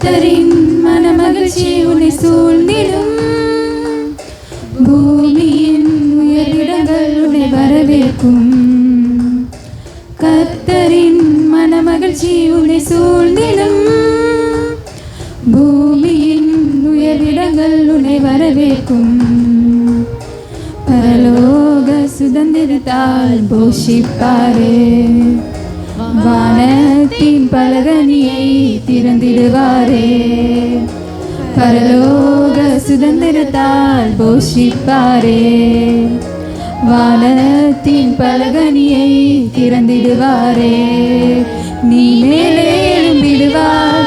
கர்த்தரின் மனமகிழ்ச்சி உன்னை சூழ்ந்திடும். பூமியின் உயரிடங்கள் உன்னை வரவேற்கும். கர்த்தரின் மனமகிழ்ச்சி உன்னை சூழ்ந்திடும். பூமியின் உயரிடங்கள் உன்னை வரவேற்கும். பரலோக சுதந்திரத்தால் போஷிப்பாரே. வானத்தின் பலகனியை திறந்திடுவாரே. பரலோக சுதந்திரத்தால் போஷிப்பாரே. வானத்தின் பலகனியை திறந்திடுவாரே. நீ மேலே எழும்பிடுவாய்,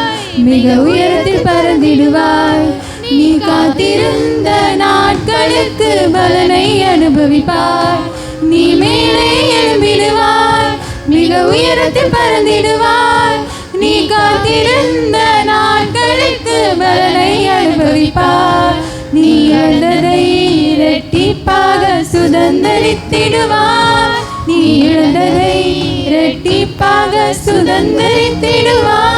மிக உயரத்தில் பறந்திடுவாய். நீ காத்திருந்த நாட்களுக்கு பலனை அனுபவிப்பாய். நீ மேலே எழும்பிடுவாய், மிக உயரத்தில் பறந்திடுவாய். நீ காத்திருந்த நாட்களுக்கு பலனை அனுபவிப்பாய். நீ இழந்ததை இரட்டிப்பாக சுதந்தரித்திடுவாய். நீ இழந்ததை இரட்டிப்பாக சுதந்தரித்திடுவாய்.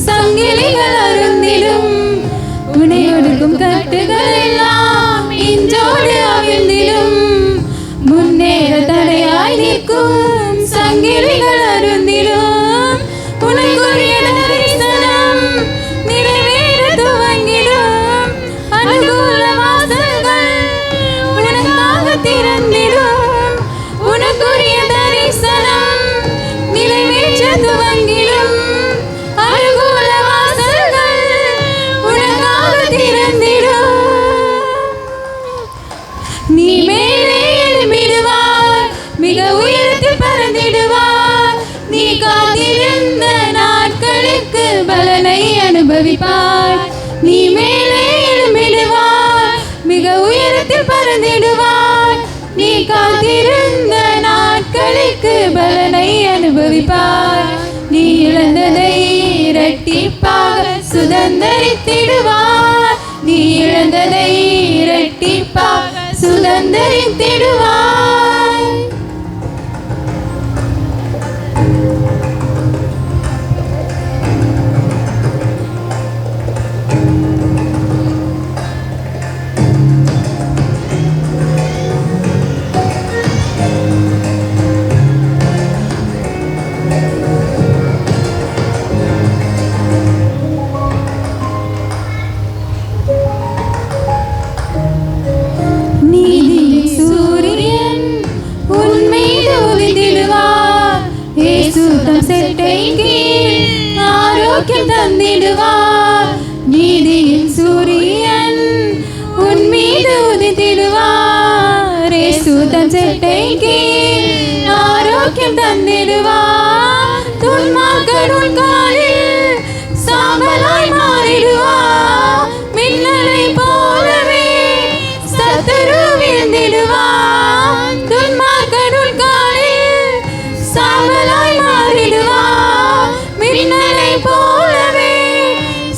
சங்கிலிகள் அருந்திடும். உன்னை ஒடுக்கும் கட்டுகள் எல்லாம் இன்றோடு அவிழ்ந்திடும். முன்னேற தடையாய் நிற்கும் சங்கிலிகள் அருந்திடும். உனக்குரிய தரிசனம் நிறைவேற துவங்கிடும். அனுகூல வாசல்கள் உனக்காக திறந்திடும். உனக்குரிய தரிசனம் நிறைவேற்ற துவங்கிடும். நீ மேலே எழும்பிடுவாய், மிக உயரத்தில் பறந்திடுவாய். நீ காத்திருந்த நாட்களுக்கு பலனை அனுபவிப்பாய். நீ மேலே எழும்பிடுவாய், மிக உயரத்தில் பறந்திடுவாய். நீ காத்திருந்த நாட்களுக்கு பலனை அனுபவிப்பாய். நீ இழந்ததை இரட்டிப்பாக சுதந்தரித்திடுவாய். நீ இழந்ததை இரட்டிப்பாக சுதந்தரித்திடுவாய். ஆரோக்கியம் தந்திடுவார். நீதியின் சூரியன் உன் மீது உதித்திடுவார். இயேசு தன் செட்டைக்கு ஆரோக்கியம் தந்திடுவார். துன்மார்க்கர் உன் காலில் சாம்பலாய் மாறிடுவார். மின்னலை போலவே சத்துரு வீழ்ந்திடுவார். துன்மார்க்கர் உன் காலில் சாம்பலாய் மாறிடுவார். மின்னலை போலவே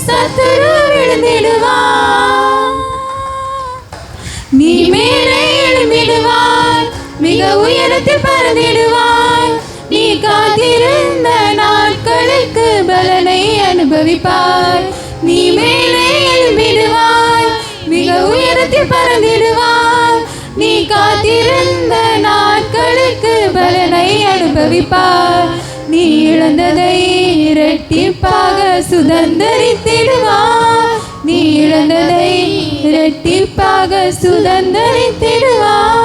சத்துரு விழுந்திடுவார். நீ மேலே எழும்பிடுவாய், மிக உயரத்தில் பறந்திடுவாய். நீ காத்திருந்த நாட்களுக்கு பலனை அனுபவிப்பாய். நீ மேலே எழும்பிடுவாய், மிக உயரத்தில் பறந்திடுவாய். நீ காத்திருந்த நாட்களுக்கு பலனை அனுபவிப்பாய். நீ இழந்ததை இரட்டிப்பாக சுதந்தரித்திடுவாய். நீ இழந்ததை இரட்டிப்பாக சுதந்தரித்திடுவாய்.